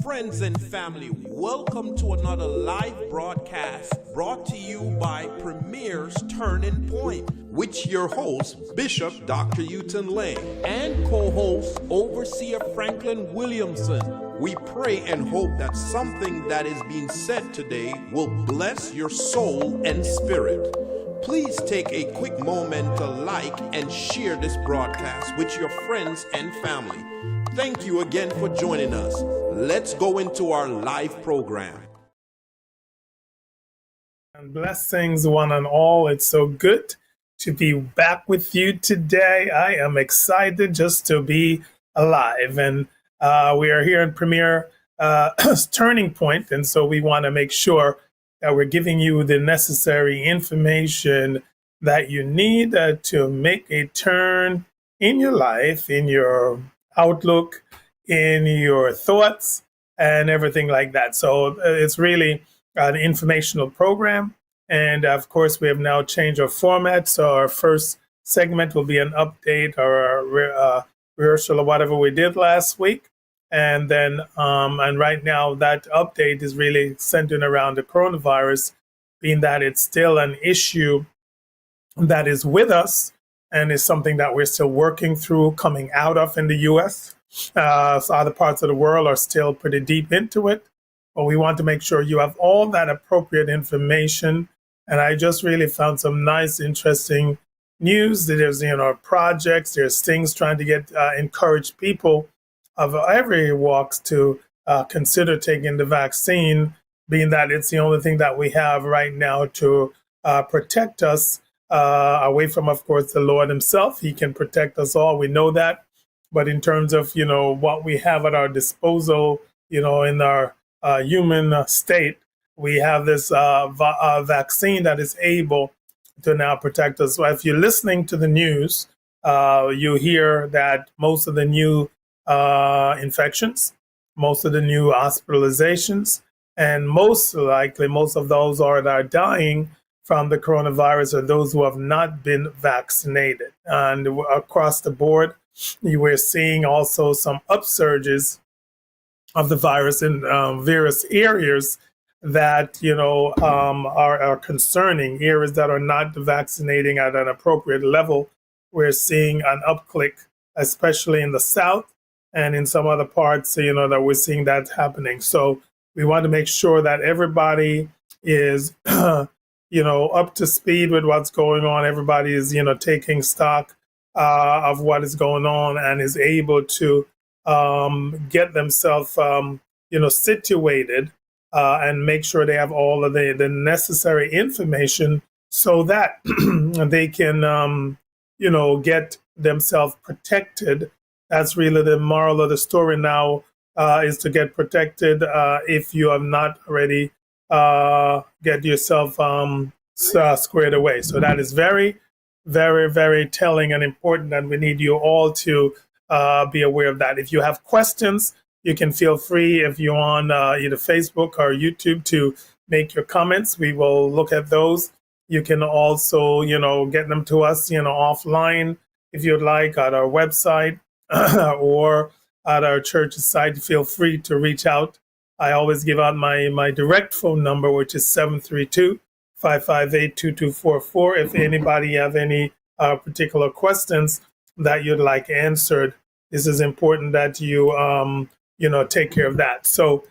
Friends and family, welcome to another live broadcast brought to you by Premier's Turning Point, with your host, Bishop Dr. Houghton Lane, and co-host, Overseer Franklin Williamson. We pray and hope that something that is being said today will bless your soul and spirit. Please take a quick moment to like and share this broadcast with your friends and family. Thank you again for joining us. Let's go into our live program. And blessings one and all. It's so good to be back with you today. I am excited just to be alive. And we are here in Premier Turning Point. And so we want to make sure that we're giving you the necessary information that you need to make a turn in your life, in your outlook, in your thoughts, and everything like that. So it's really an informational program. And of course, we have now changed our format. So our first segment will be an update or a rehearsal of whatever we did last week. And then, and right now that update is really centered around the coronavirus, being that it's still an issue that is with us and is something that we're still working through coming out of in the U.S. So other parts of the world are still pretty deep into it, but we want to make sure you have all that appropriate information. And I just really found some nice, interesting news. There's, projects, there's things trying to get encourage people of every walks to consider taking the vaccine, being that it's the only thing that we have right now to protect us away from, of course, the Lord himself. He can protect us all. We know that. But in terms of, what we have at our disposal, in our human state, we have this vaccine that is able to now protect us. So if you're listening to the news, you hear that most of the new infections, most of the new hospitalizations, and most likely most of those that are dying from the coronavirus are those who have not been vaccinated. And across the board, we're seeing also some upsurges of the virus in various areas that, are concerning, areas that are not vaccinating at an appropriate level. We're seeing an upclick, especially in the South and in some other parts, that we're seeing that happening. So we want to make sure that everybody is, up to speed with what's going on. Everybody is, taking stock of what is going on and is able to get themselves, situated and make sure they have all of the necessary information so that they can, get themselves protected. That's really the moral of the story now, is to get protected if you have not already get yourself squared away. So that is very, very, very telling and important, and we need you all to be aware of that. If you have questions, you can feel free, if you're on either Facebook or YouTube, to make your comments. We will look at those. You can also, get them to us, offline if you'd like, at our website or at our church's site. Feel free to reach out. I always give out my direct phone number, which is 732-558-2244. If anybody have any particular questions that you'd like answered, this is important that you, take care of that. So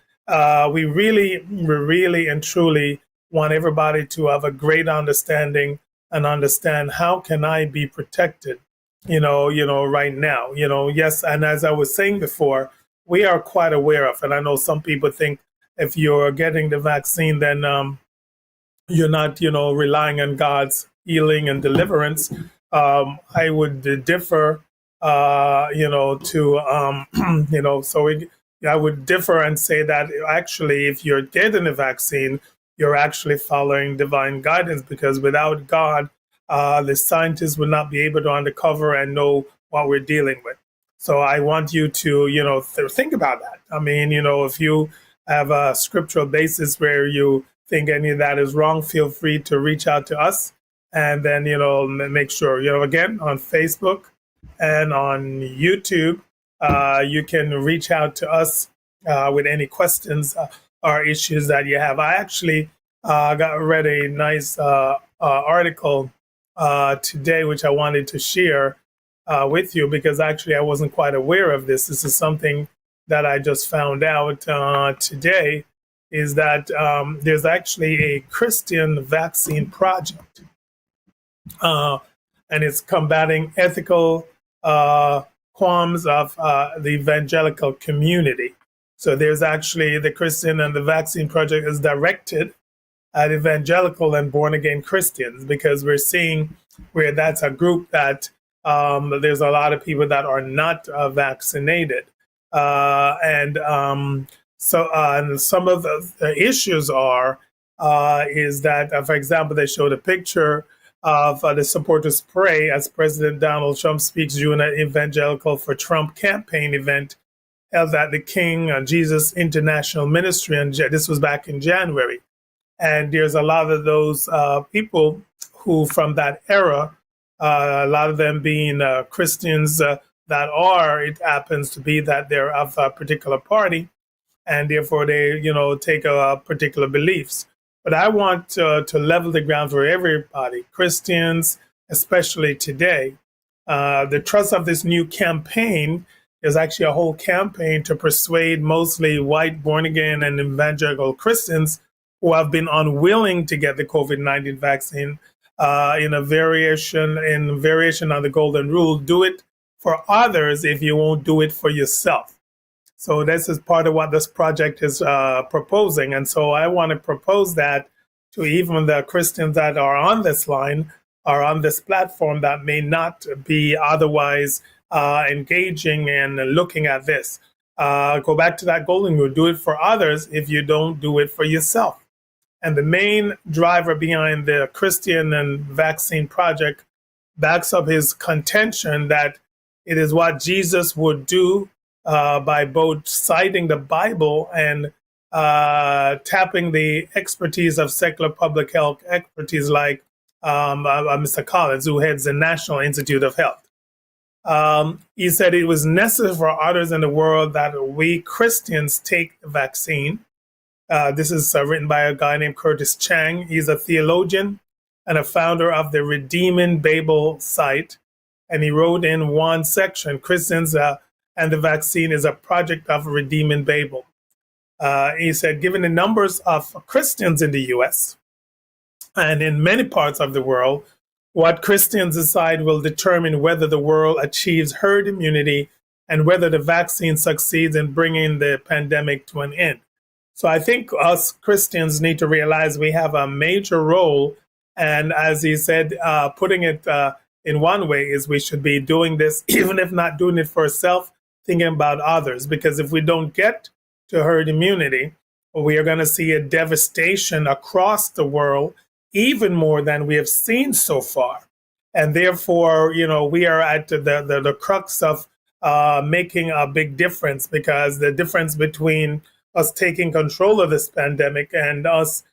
we really and truly want everybody to have a great understanding and understand, how can I be protected, right now, yes. And as I was saying before, we are quite aware of, and I know some people think if you're getting the vaccine, then you're not, relying on God's healing and deliverance. I would differ, I would differ and say that actually, if you're getting a vaccine, you're actually following divine guidance, because without God, the scientists would not be able to uncover and know what we're dealing with. So I want you to, think about that. I mean, if you have a scriptural basis where you think any of that is wrong, feel free to reach out to us. And then, make sure, again, on Facebook and on YouTube, you can reach out to us with any questions or issues that you have. I actually read a nice article today, which I wanted to share with you because actually I wasn't quite aware of this. This is something that I just found out today, is that there's actually a Christian vaccine project, and it's combating ethical qualms of the evangelical community. So there's actually the Christian and the vaccine project is directed at evangelical and born again Christians, because we're seeing where that's a group that there's a lot of people that are not vaccinated. And some of the issues is that, for example, they showed a picture of the supporters pray as President Donald Trump speaks during an Evangelical for Trump campaign event held at the King Jesus International Ministry, and this was back in January. And there's a lot of those people who, from that era, a lot of them being Christians it happens to be that they're of a particular party, and therefore they, take particular beliefs. But I want to level the ground for everybody, Christians, especially today. The trust of this new campaign is actually a whole campaign to persuade mostly white, born-again, and evangelical Christians who have been unwilling to get the COVID-19 vaccine in variation on the golden rule. Do it for others if you won't do it for yourself. So this is part of what this project is proposing. And so I want to propose that to even the Christians that are on this line, or on this platform, that may not be otherwise engaging and looking at this. Go back to that golden rule. Do it for others if you don't do it for yourself. And the main driver behind the Christian and vaccine project backs up his contention that it is what Jesus would do by both citing the Bible and tapping the expertise of secular public health expertise like Mr. Collins, who heads the National Institute of Health. He said it was necessary for others in the world that we Christians take the vaccine. This is written by a guy named Curtis Chang. He's a theologian and a founder of the Redeeming Babel site. And he wrote in one section, Christians and the vaccine is a project of Redeeming Babel. He said, given the numbers of Christians in the U.S. and in many parts of the world, what Christians decide will determine whether the world achieves herd immunity and whether the vaccine succeeds in bringing the pandemic to an end. So I think us Christians need to realize we have a major role. And as he said, putting it in one way is we should be doing this, even if not doing it for ourselves, thinking about others. Because if we don't get to herd immunity, we are going to see a devastation across the world, even more than we have seen so far. And therefore, we are at the crux of making a big difference, because the difference between us taking control of this pandemic and us,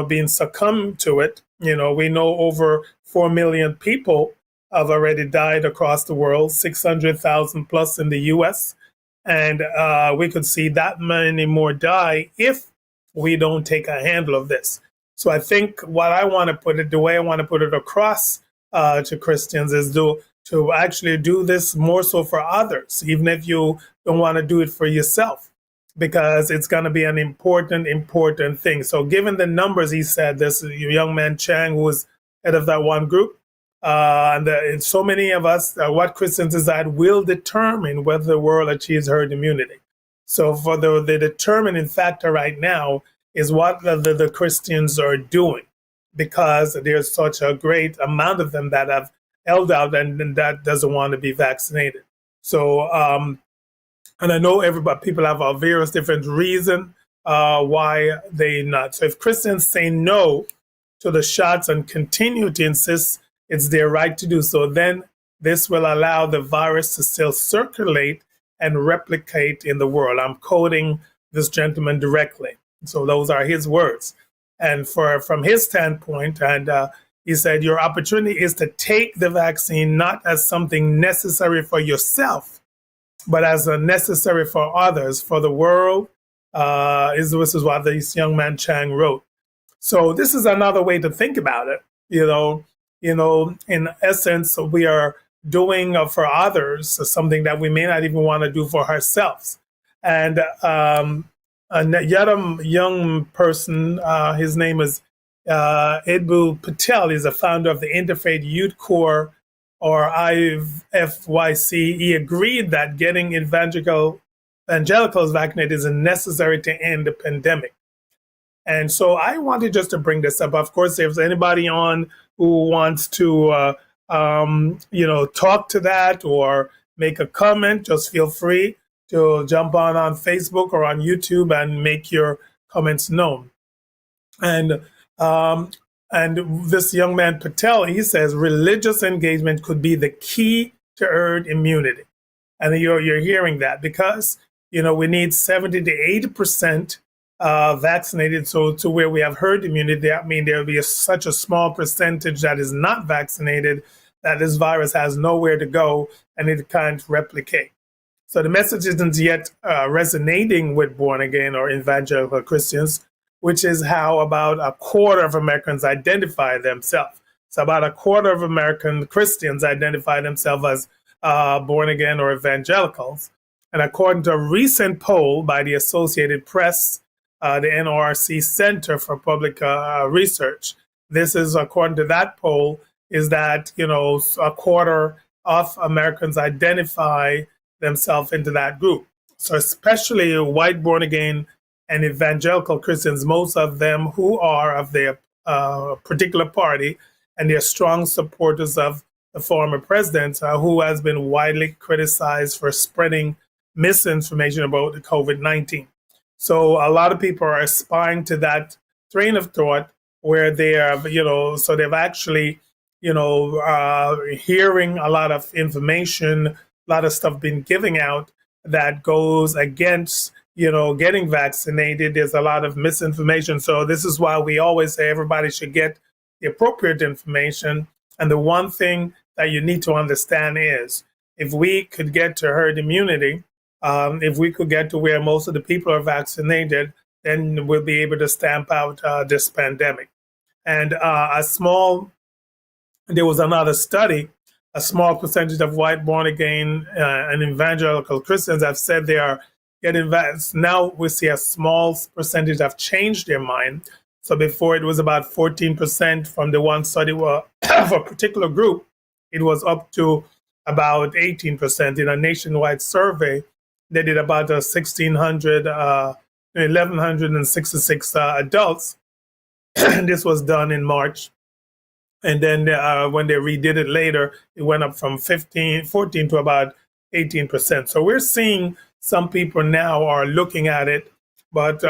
being succumbed to it, we know over 4 million people have already died across the world, 600,000 plus in the U.S. And we could see that many more die if we don't take a handle of this. So I think the way I want to put it across to Christians is to actually do this more so for others, even if you don't want to do it for yourself, because it's going to be an important thing. So given the numbers, he said, this young man Chang, who was head of that one group, and so many of us, what Christians decide will determine whether the world achieves herd immunity. So for the determining factor right now is what the Christians are doing, because there's such a great amount of them that have held out and that doesn't want to be vaccinated. So, and I know people have a various different reason why they not. So if Christians say no to the shots and continue to insist it's their right to do so, then this will allow the virus to still circulate and replicate in the world. I'm quoting this gentleman directly. So those are his words. And from his standpoint, and he said, your opportunity is to take the vaccine not as something necessary for yourself, but as a necessary for others, for the world, This is what this young man Chang wrote. So this is another way to think about it. In essence, we are doing for others something that we may not even want to do for ourselves. And yet a young person, his name is Edbu Patel. He's a founder of the Interfaith Youth Corps, or IFYC. He agreed that getting evangelicals vaccinated is necessary to end the pandemic. And so I wanted just to bring this up. Of course, if there's anybody on who wants to, talk to that or make a comment, just feel free to jump on Facebook or on YouTube and make your comments known. And this young man Patel, he says religious engagement could be the key to herd immunity. And you're hearing that because we need 70 to 80% vaccinated, so to where we have herd immunity. I mean, there will be such a small percentage that is not vaccinated that this virus has nowhere to go and it can't replicate. So the message isn't yet resonating with born again or evangelical Christians, which is how about a quarter of Americans identify themselves. So about a quarter of American Christians identify themselves as born again or evangelicals. And according to a recent poll by the Associated Press, the NRC Center for Public Research, this is according to that poll, is that a quarter of Americans identify themselves into that group. So especially white born again and evangelical Christians, most of them who are of their particular party, and they're strong supporters of the former president, who has been widely criticized for spreading misinformation about the COVID-19. So a lot of people are aspiring to that train of thought where they are, so they've actually, hearing a lot of information, a lot of stuff being given out that goes against, getting vaccinated. There's a lot of misinformation. So this is why we always say everybody should get the appropriate information. And the one thing that you need to understand is if we could get to herd immunity, if we could get to where most of the people are vaccinated, then we'll be able to stamp out this pandemic. And there was another study, a small percentage of white born again and evangelical Christians have said they are getting vaccinated. Now we see a small percentage have changed their mind. So before it was about 14% from the one study for a particular group, it was up to about 18% in a nationwide survey. They did about 1,166 adults. This was done in March. And then when they redid it later, it went up from 14 to about 18%. So we're seeing some people now are looking at it, but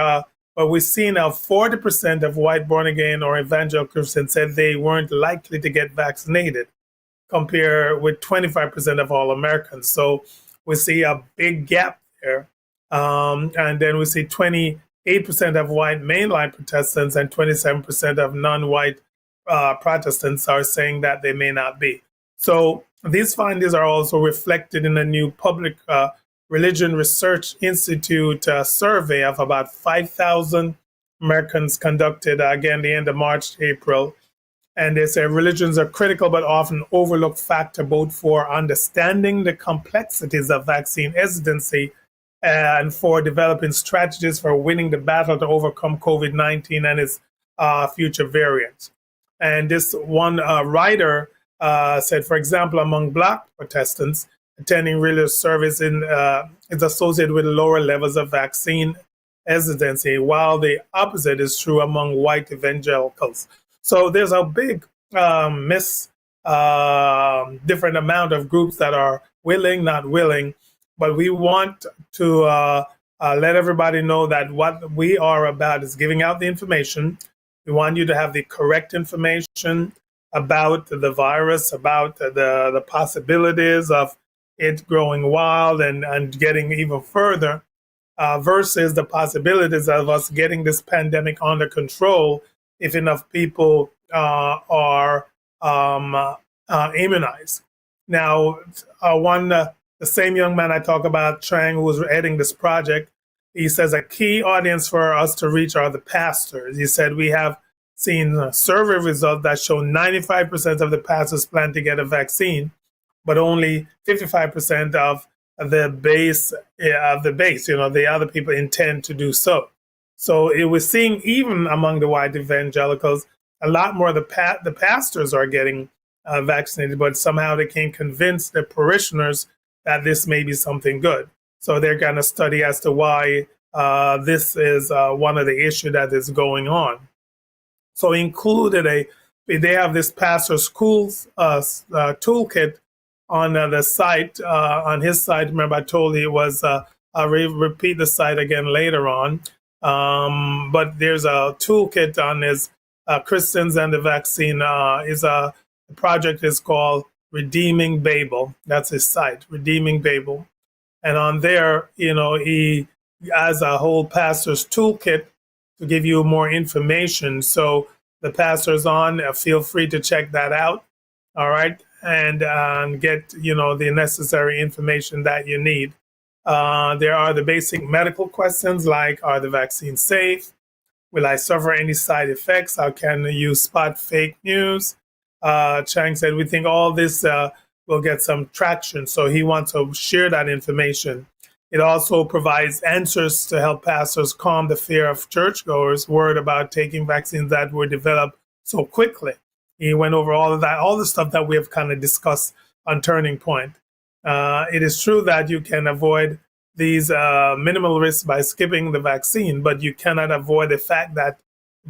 we see now 40% of white born again or evangelical Christians said they weren't likely to get vaccinated, compared with 25% of all Americans. So we see a big gap there. And then we see 28% of white mainline Protestants and 27% of non-white Protestants are saying that they may not be. So these findings are also reflected in a new public Religion Research Institute survey of about 5,000 Americans conducted, again, the end of March, April. And they say religions are critical but often overlooked factor both for understanding the complexities of vaccine hesitancy and for developing strategies for winning the battle to overcome COVID-19 and its future variants. And this one writer said, for example, among Black Protestants, attending religious service is associated with lower levels of vaccine hesitancy, while the opposite is true among white evangelicals. So there's a big different amount of groups that are willing, not willing, but we want to let everybody know that what we are about is giving out the information. We want you to have the correct information about the virus, about the possibilities of it growing wild and getting even further, versus the possibilities of us getting this pandemic under control if enough people are immunized. Now, the same young man I talk about, Chang, who was heading this project, he says a key audience for us to reach are the pastors. He said we have seen survey results that show 95% of the pastors plan to get a vaccine, but only 55% of the base, the other people intend to do so. So it was seeing even among the white evangelicals, a lot more of the pastors are getting vaccinated, but somehow they can't convince their parishioners that this may be something good. So they're going to study as to why this is one of the issues that is going on. So they have this pastor schools toolkit on the site, on his site. Remember, I told you it was, I'll repeat the site again later on. But there's a toolkit on his Christians and the Vaccine. The project is called Redeeming Babel. That's his site, Redeeming Babel. And on there, he has a whole pastor's toolkit to give you more information. So the pastors feel free to check that out. All right. And get, the necessary information that you need. There are the basic medical questions like, are the vaccines safe? Will I suffer any side effects? How can you spot fake news? Chang said, we think all this will get some traction. So he wants to share that information. It also provides answers to help pastors calm the fear of churchgoers worried about taking vaccines that were developed so quickly. He went over all of that, all the stuff that we have kind of discussed on Turning Point. It is true that you can avoid these minimal risks by skipping the vaccine, but you cannot avoid the fact that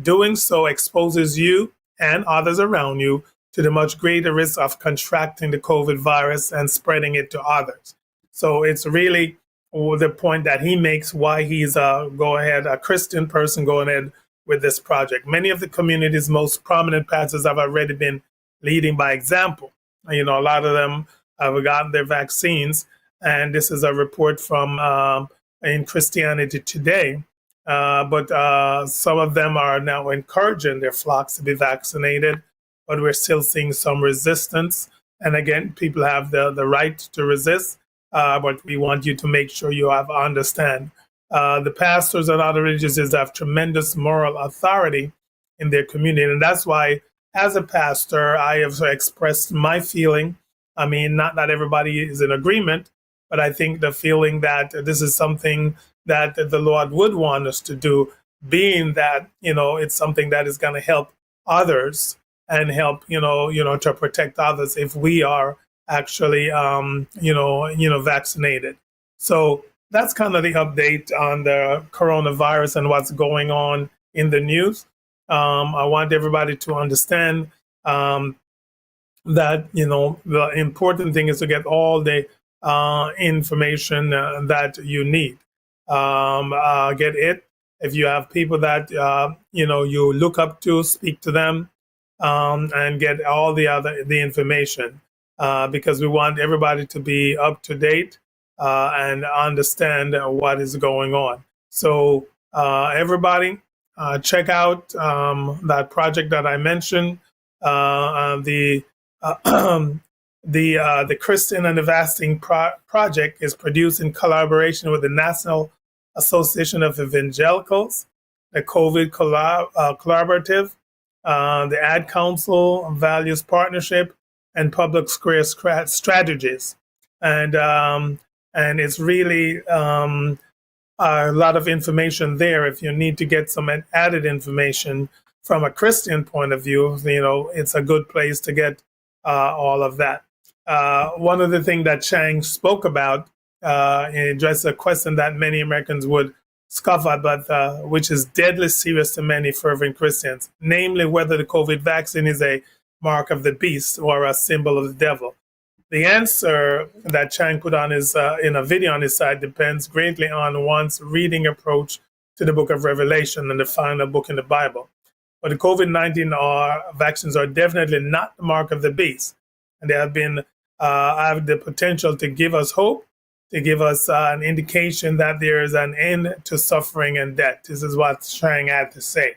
doing so exposes you and others around you to the much greater risk of contracting the COVID virus and spreading it to others. So it's really the point that he makes why he's a Christian person going ahead with this project. Many of the community's most prominent pastors have already been leading by example. A lot of them have gotten their vaccines, and this is a report from in Christianity Today. But some of them are now encouraging their flocks to be vaccinated, but we're still seeing some resistance. And again, people have the right to resist, but we want you to make sure you understand. The pastors and other religions have tremendous moral authority in their community. And that's why, as a pastor, I have expressed my feeling. I mean, not that everybody is in agreement, but I think the feeling that this is something that the Lord would want us to do, being that, it's something that is going to help others and help, to protect others if we are actually, vaccinated. So that's kind of the update on the coronavirus and what's going on in the news. I want everybody to understand that, the important thing is to get all the information that you need. Get it. If you have people that, you look up to, speak to them, and get all the information, because we want everybody to be up to date and understand what is going on. So everybody, check out that project that I mentioned, the Christian and the Vaccine Project is produced in collaboration with the National Association of Evangelicals, the COVID Collaborative, the Ad Council, Values Partnership, and Public Square Strategies. And it's really a lot of information there. If you need to get some added information from a Christian point of view, it's a good place to get all of that. One of the things that Chang spoke about, and addressed a question that many Americans would scoff at, but which is deadly serious to many fervent Christians, namely whether the COVID vaccine is a mark of the beast or a symbol of the devil. The answer that Chang put on his in a video on his site depends greatly on one's reading approach to the book of Revelation and the final book in the Bible. But the COVID-19 vaccines are definitely not the mark of the beast. And they have the potential to give us hope, to give us an indication that there is an end to suffering and death. This is what Chang had to say.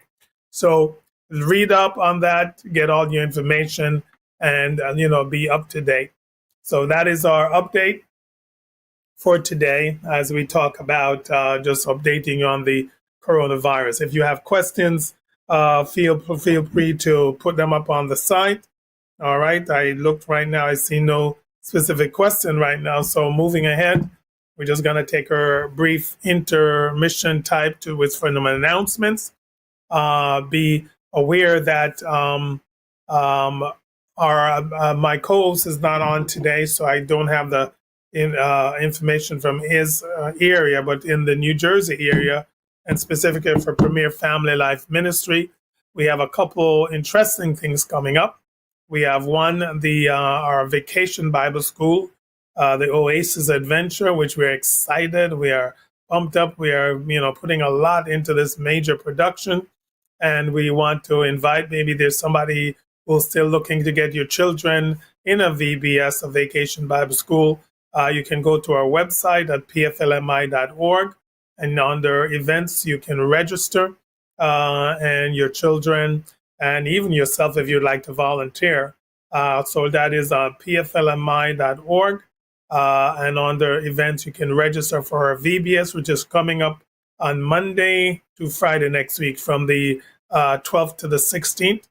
So read up on that, get all your information, and be up to date. So that is our update. for today as we talk about just updating you on the coronavirus. If you have questions, feel free to put them up on the site. All right. I looked right now. I see no specific question right now. So moving ahead, we're just going to take a brief intermission type to with for some announcements. Be aware that our my co-host is not on today, so I don't have the information from his area, but in the New Jersey area, and specifically for Premier Family Life Ministry, we have a couple interesting things coming up. We have one, our Vacation Bible School, the Oasis Adventure, which we're excited. We are pumped up. We are, putting a lot into this major production, and we want to invite. Maybe there's somebody who's still looking to get your children in a VBS, a Vacation Bible School. You can go to our website at pflmi.org, and under events, you can register, and your children and even yourself if you'd like to volunteer. So that is on pflmi.org. And under events, you can register for our VBS, which is coming up on Monday to Friday next week from the 12th to the 16th.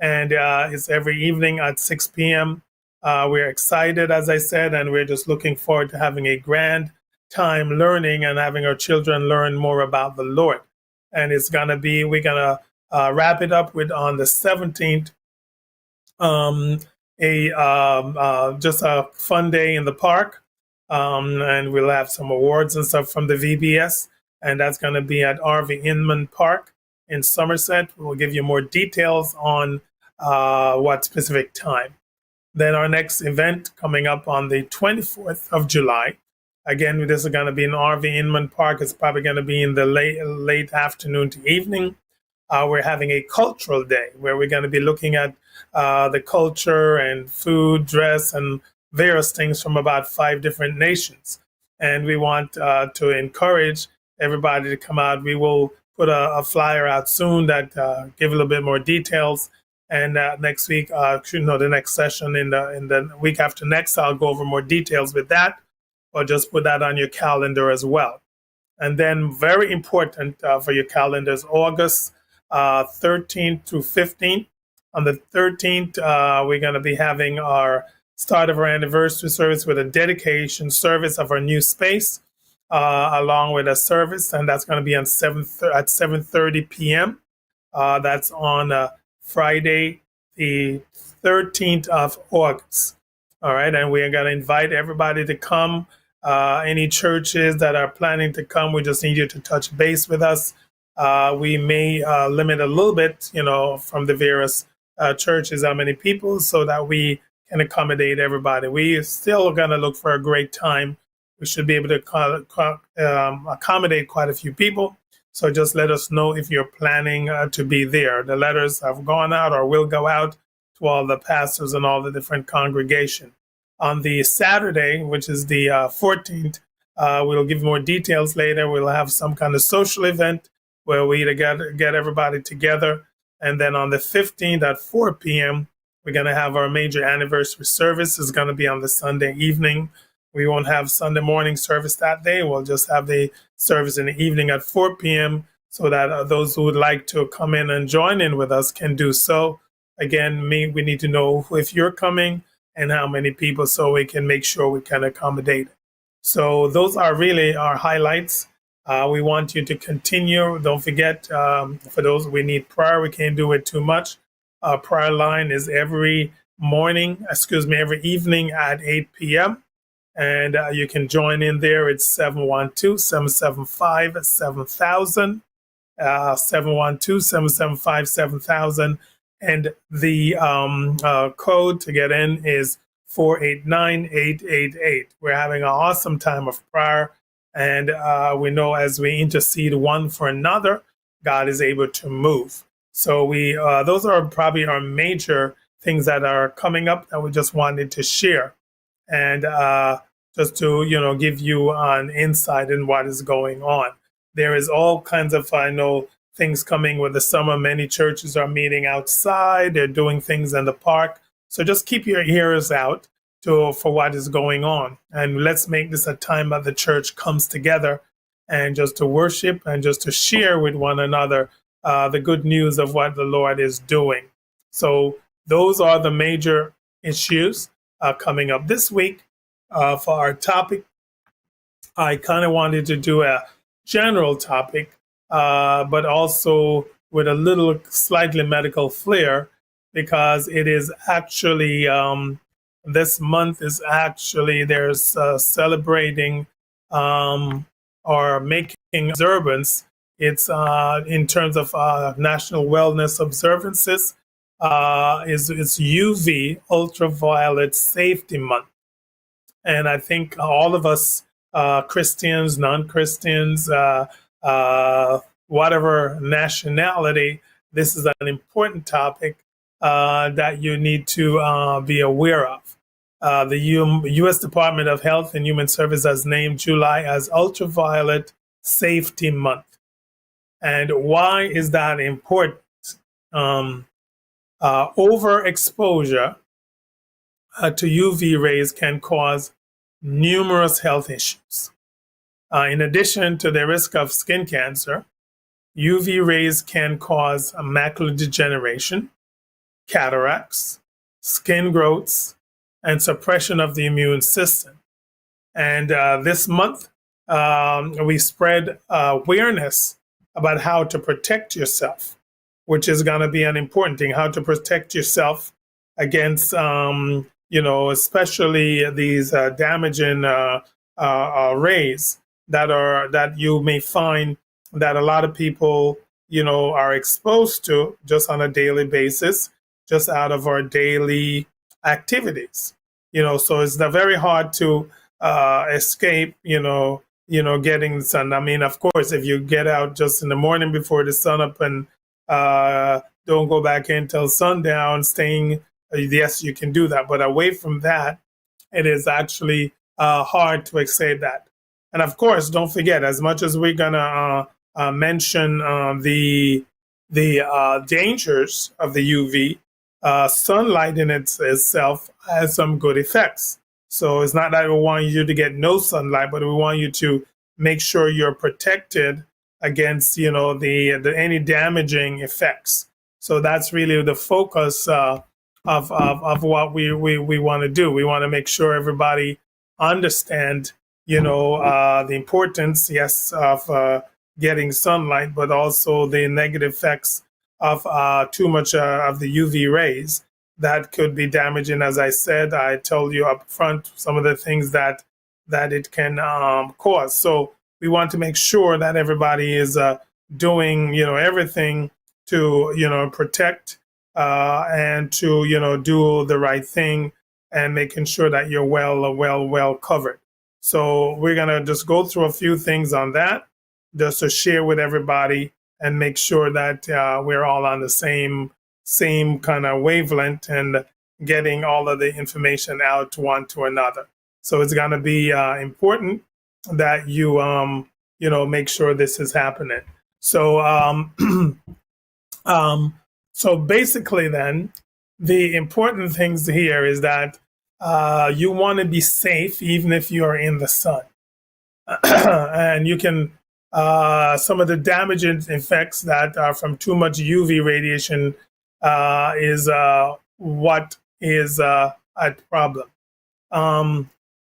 And it's every evening at 6 p.m. We're excited, as I said, and we're just looking forward to having a grand time learning and having our children learn more about the Lord. And it's going to be, we're going to wrap it up with on the 17th, just a fun day in the park. And we'll have some awards and stuff from the VBS. And that's going to be at RV Inman Park in Somerset. We'll give you more details on what specific time. Then our next event coming up on the 24th of July. Again, this is going to be in RV Inman Park. It's probably going to be in the late afternoon to evening. We're having a cultural day where we're going to be looking at the culture and food, dress, and various things from about 5 different nations. And we want to encourage everybody to come out. We will put a flyer out soon that give a little bit more details. And next week, the next session in the week after next, I'll go over more details with that, or just put that on your calendar as well. And then very important for your calendars, August 13th through 15th. On the 13th, we're going to be having our start of our anniversary service with a dedication service of our new space, along with a service, and that's going to be on 7:30 p.m. That's on Friday, the 13th of August. All right, and we're going to invite everybody to come. Any churches that are planning to come, we just need you to touch base with us. We may limit a little bit, from the various churches, how many people, so that we can accommodate everybody. We still are going to look for a great time. We should be able to accommodate quite a few people. So just let us know if you're planning to be there. The letters have gone out or will go out to all the pastors and all the different congregations. On the Saturday, which is the 14th, we'll give more details later. We'll have some kind of social event where we get everybody together. And then on the 15th at 4 p.m., we're going to have our major anniversary service. It's going to be on the Sunday evening. We won't have Sunday morning service that day. We'll just have the service in the evening at 4 p.m. so that those who would like to come in and join in with us can do so. Again, we need to know if you're coming and how many people, so we can make sure we can accommodate. So those are really our highlights. We want you to continue. Don't forget, for those we need prayer, we can't do it too much. Our prayer line is every evening at 8 p.m. And you can join in there. It's 712-775-7000, 712-775-7000. And the code to get in is 489-888. We're having an awesome time of prayer. And we know as we intercede one for another, God is able to move. So those are probably our major things that are coming up that we just wanted to share. And just to, give you an insight in what is going on. There is all kinds of, things coming with the summer. Many churches are meeting outside. They're doing things in the park. So just keep your ears out for what is going on. And let's make this a time that the church comes together and just to worship and just to share with one another the good news of what the Lord is doing. So those are the major issues coming up this week. For our topic, I kind of wanted to do a general topic, but also with a little slightly medical flair, because it is actually this month is actually there's celebrating or making observance. It's in terms of national wellness observances. It's UV ultraviolet safety month, and I think all of us, Christians, non-Christians, whatever nationality, this is an important topic that you need to be aware of. The U.S. Department of Health and Human Services has named July as Ultraviolet Safety Month. And why is that important? Overexposure to UV rays can cause numerous health issues. In addition to the risk of skin cancer, UV rays can cause macular degeneration, cataracts, skin growths, and suppression of the immune system. And this month, we spread awareness about how to protect yourself, which is going to be an important thing, how to protect yourself against, especially these damaging rays that you may find that a lot of people, are exposed to just on a daily basis, just out of our daily activities. So it's very hard to escape, getting the sun. I mean, of course, if you get out just in the morning before the sun up and don't go back in till sundown, staying, yes, you can do that. But away from that, it is actually hard to escape that. And of course, don't forget, as much as we're going to mention the dangers of the UV, sunlight in itself has some good effects. So it's not that we want you to get no sunlight, but we want you to make sure you're protected against, the any damaging effects. So that's really the focus of what we want to do. We want to make sure everybody understand, the importance, yes, of getting sunlight, but also the negative effects of too much of the UV rays that could be damaging. As I said, I told you up front some of the things that it can cause. So we want to make sure that everybody is doing, everything to, protect and to, do the right thing and making sure that you're well covered. So we're going to just go through a few things on that, just to share with everybody and make sure that we're all on the same kind of wavelength and getting all of the information out one to another. So it's going to be important that you make sure this is happening. So so basically, then the important things here is that you want to be safe even if you are in the sun, and you can. Some of the damaging effects that are from too much UV radiation is what is a problem.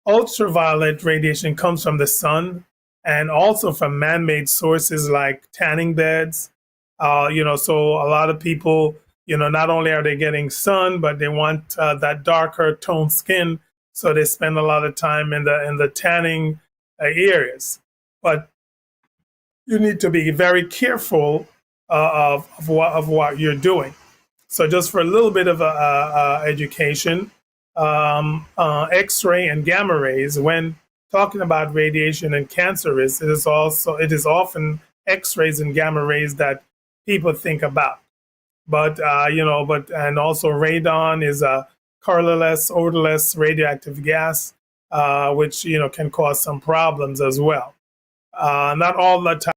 Ultraviolet radiation comes from the sun and also from man-made sources like tanning beds. So a lot of people, not only are they getting sun, but they want that darker toned skin, so they spend a lot of time in the tanning areas. But you need to be very careful of what you're doing. So just for a little bit of education, X-ray and gamma rays, when talking about radiation and cancer risk, it is often X-rays and gamma rays that people think about. But and also radon is a colorless, odorless radioactive gas, which can cause some problems as well. Not all the time.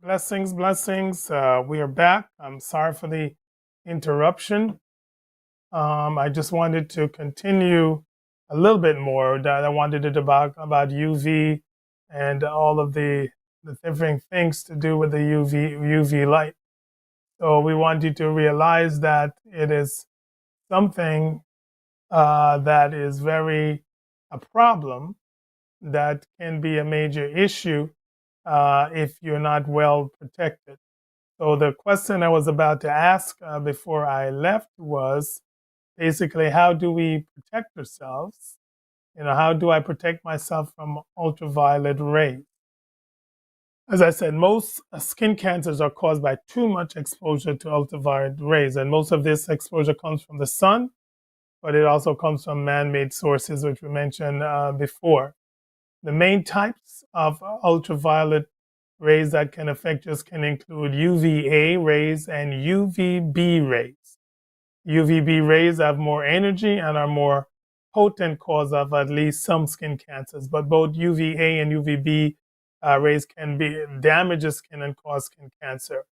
Blessings, blessings. We are back. I'm sorry for the interruption. I just wanted to continue a little bit more. That I wanted to talk about UV and all of the different things to do with the UV light. So we want you to realize that it is something that is very a problem that can be a major issue if you're not well protected. So the question I was about to ask before I left was basically, how do we protect ourselves? How do I protect myself from ultraviolet rays? As I said, most skin cancers are caused by too much exposure to ultraviolet rays, and most of this exposure comes from the sun, but it also comes from man-made sources, which we mentioned before. The main types of ultraviolet rays that can affect your skin include UVA rays and UVB rays. UVB rays have more energy and are more potent cause of at least some skin cancers, but both UVA and UVB rays can damage the skin and cause skin cancer.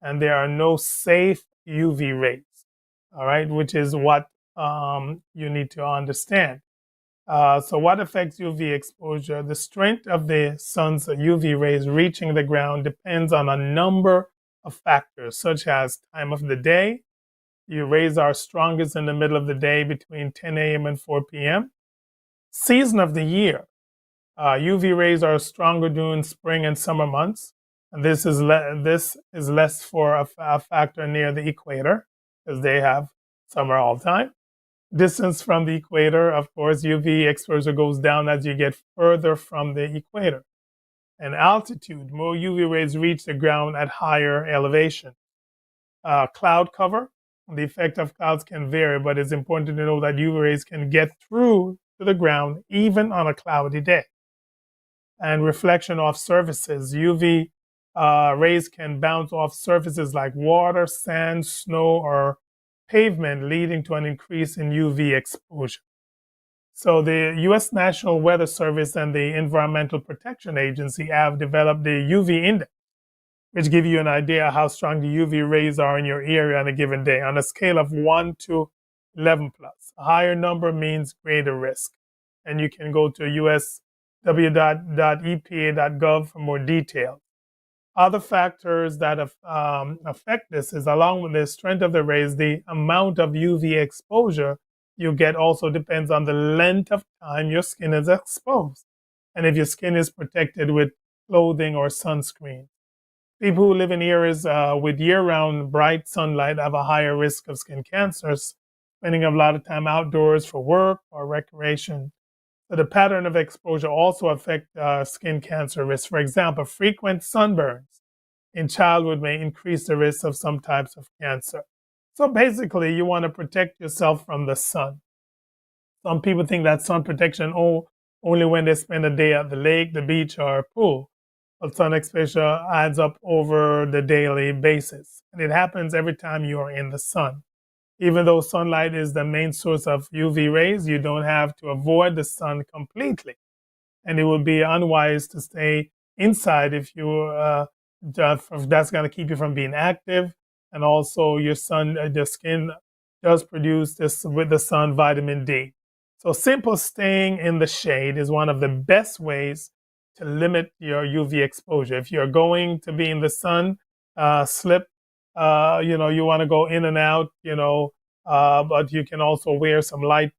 And there are no safe UV rays, all right, which is what you need to understand. So what affects UV exposure? The strength of the sun's UV rays reaching the ground depends on a number of factors, such as time of the day. Your rays are strongest in the middle of the day between 10 a.m. and 4 p.m. Season of the year. UV rays are stronger during spring and summer months. And this is less for a factor near the equator, because they have summer all the time. Distance from the equator, of course, UV exposure goes down as you get further from the equator. And altitude, more UV rays reach the ground at higher elevation. Cloud cover, the effect of clouds can vary, but it's important to know that UV rays can get through to the ground even on a cloudy day. And reflection off surfaces, UV rays can bounce off surfaces like water, sand, snow, or pavement, leading to an increase in UV exposure. So the U.S. National Weather Service and the Environmental Protection Agency have developed the UV index, which give you an idea how strong the UV rays are in your area on a given day on a scale of 1 to 11 plus. A higher number means greater risk. And you can go to usw.epa.gov for more details. Other factors that affect this is, along with the strength of the rays, the amount of UV exposure you get also depends on the length of time your skin is exposed, and if your skin is protected with clothing or sunscreen. People who live in areas with year-round bright sunlight have a higher risk of skin cancers, spending a lot of time outdoors for work or recreation. So the pattern of exposure also affects skin cancer risk. For example, frequent sunburns in childhood may increase the risk of some types of cancer. So basically, you want to protect yourself from the sun. Some people think that sun protection only when they spend a day at the lake, the beach, or a pool. But sun exposure adds up over the daily basis. And it happens every time you are in the sun. Even though sunlight is the main source of UV rays, you don't have to avoid the sun completely. And it would be unwise to stay inside if that's going to keep you from being active. And also your skin does produce this with the sun vitamin D. So simple staying in the shade is one of the best ways to limit your UV exposure. If you're going to be in the sun, slip. You want to go in and out, but you can also wear some light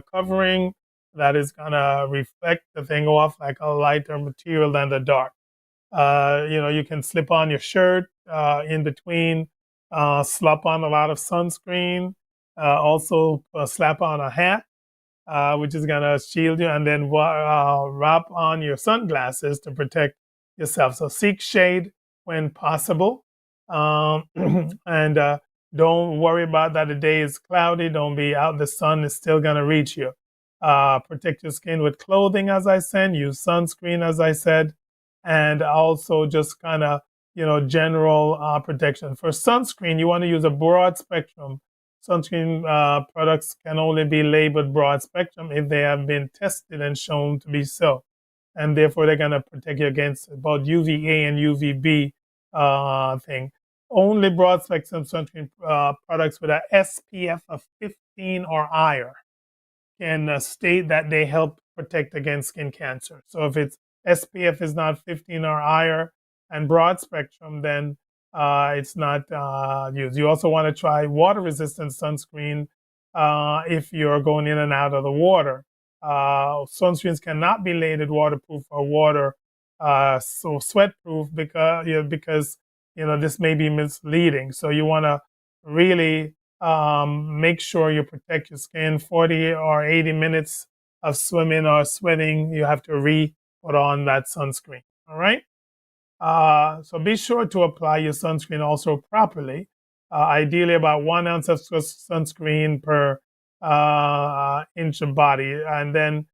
covering that is going to reflect the thing off like a lighter material than the dark. You can slip on your shirt in between, slap on a lot of sunscreen, also slap on a hat, which is going to shield you, and then wrap on your sunglasses to protect yourself. So seek shade when possible. And don't worry about that the day is cloudy. Don't be out. The sun is still going to reach you. Protect your skin with clothing, as I said. Use sunscreen, as I said. And also just kind of, general protection. For sunscreen, you want to use a broad spectrum. Sunscreen products can only be labeled broad spectrum if they have been tested and shown to be so. And therefore, they're going to protect you against both UVA and UVB thing. Only broad spectrum sunscreen products with a SPF of 15 or higher can state that they help protect against skin cancer. So if it's SPF is not 15 or higher and broad spectrum, then it's not used. You also want to try water-resistant sunscreen if you're going in and out of the water. Sunscreens cannot be labeled waterproof or water so sweat-proof because this may be misleading. So you want to really make sure you protect your skin. 40 or 80 minutes of swimming or sweating, you have to put on that sunscreen. All right. So be sure to apply your sunscreen also properly. Ideally, about 1 ounce of sunscreen per inch of body, and then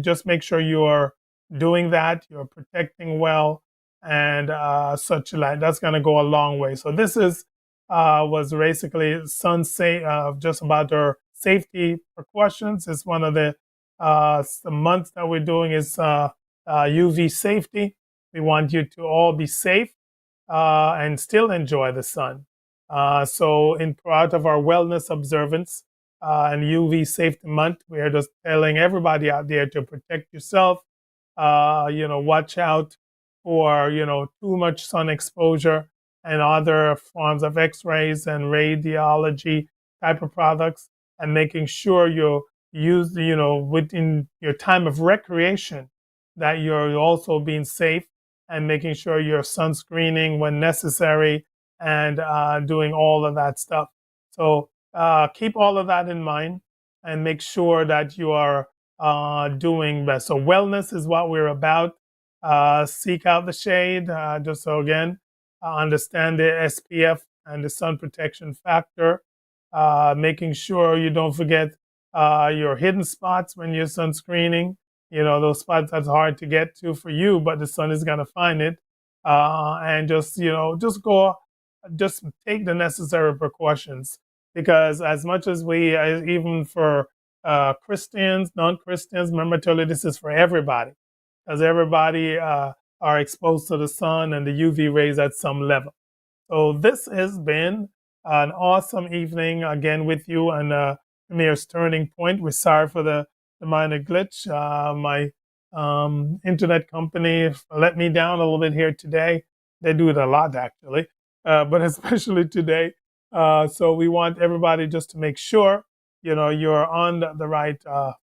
just make sure you are doing that. You're protecting well, and such like that's going to go a long way. So this was basically just about our safety precautions. It's one of the months that we're doing is UV safety. We want you to all be safe and still enjoy the sun. So in part of our wellness observance and UV safety month, we are just telling everybody out there to protect yourself. Watch out for, too much sun exposure and other forms of X-rays and radiology type of products, and making sure you use, within your time of recreation, that you're also being safe and making sure you're sunscreening when necessary and doing all of that stuff. So keep all of that in mind and make sure that you are doing best. So wellness is what we're about. Seek out the shade, just so again, understand the SPF and the sun protection factor, making sure you don't forget your hidden spots when you're sunscreening. Those spots that's hard to get to for you, but the sun is going to find it. And just take the necessary precautions, because as much as even for Christians, non-Christians, remember, I tell you, this is for everybody, because everybody are exposed to the sun and the UV rays at some level. So this has been an awesome evening again with you on Premier's Turning Point. We're sorry for the minor glitch. My internet company let me down a little bit here today. They do it a lot, actually, but especially today. So we want everybody just to make sure, you're on the right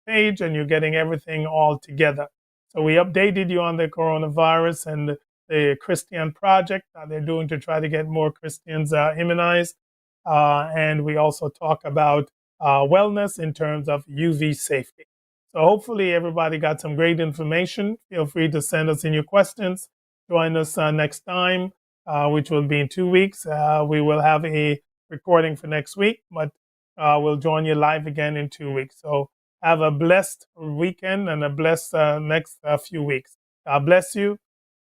page and you're getting everything all together. So we updated you on the coronavirus and the Christian project that they're doing to try to get more Christians immunized. And we also talk about wellness in terms of UV safety. So hopefully everybody got some great information. Feel free to send us in your questions. Join us next time, which will be in 2 weeks. We will have a recording for next week, but we'll join you live again in 2 weeks. So have a blessed weekend and a blessed next few weeks. God bless you.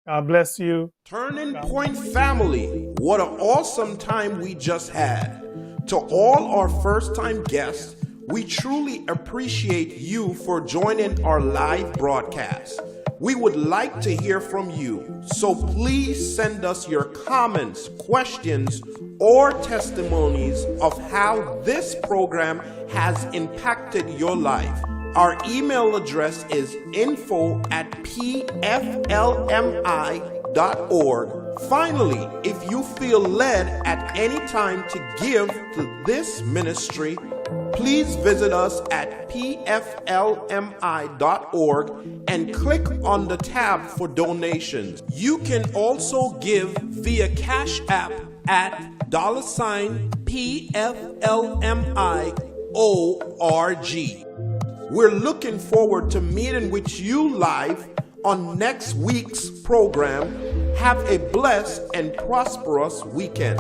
God bless you. Turning Point family, what an awesome time we just had. To all our first-time guests, we truly appreciate you for joining our live broadcast. We would like to hear from you, so please send us your comments, questions, or testimonies of how this program has impacted your life. Our email address is info@pflmi.org. Finally, if you feel led at any time to give to this ministry, please visit us at pflmi.org and click on the tab for donations. You can also give via Cash App at $PFLMIORG. We're looking forward to meeting with you live on next week's program. Have a blessed and prosperous weekend.